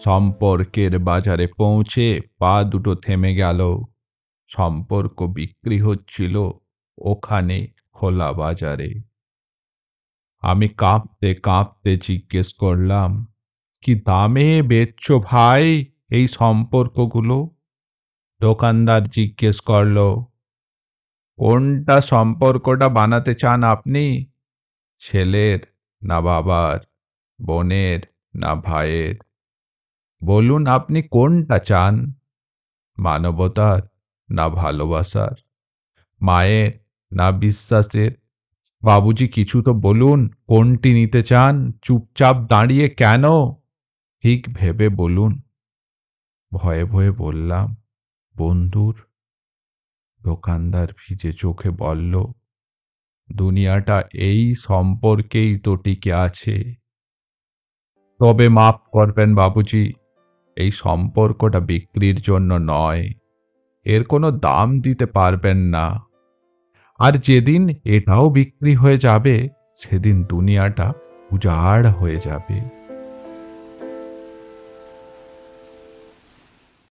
সম্পর্কের বাজারে পৌঁছে পা দুটো থেমে গেল। সম্পর্ক বিক্রি হচ্ছিল ওখানে, খোলা বাজারে। আমি কাঁপতে কাঁপতে জিজ্ঞেস করলাম, কি দামে বেচছো ভাই এই সম্পর্কগুলো? দোকানদার জিজ্ঞেস করল, কোনটা সম্পর্কটা বানাতে চান আপনি? ছেলের না বাবার, বোনের না ভাইয়ের? বলুন আপনি কোনটা চান? মানবতার না ভালোবাসার? মায়ের না বিশ্বাসের? বাবুজি কিছু তো বলুন, কোনটি নিতে চান? চুপচাপ দাঁড়িয়ে কেন? ঠিক ভেবে বলুন। ভয়ে ভয়ে বললাম, বন্ধুর। দোকানদার ভিজে চোখে বলল, দুনিয়াটা এই সম্পর্কেই তো টিকে আছে। তবে মাফ করবেন বাবুজি, এই সম্পর্কটা বিক্রির জন্য নয়। এর কোনো দাম দিতে পারবেন না। আর যেদিন এটাও বিক্রি হয়ে যাবে, সেদিন দুনিয়াটা উজাড় হয়ে যাবে।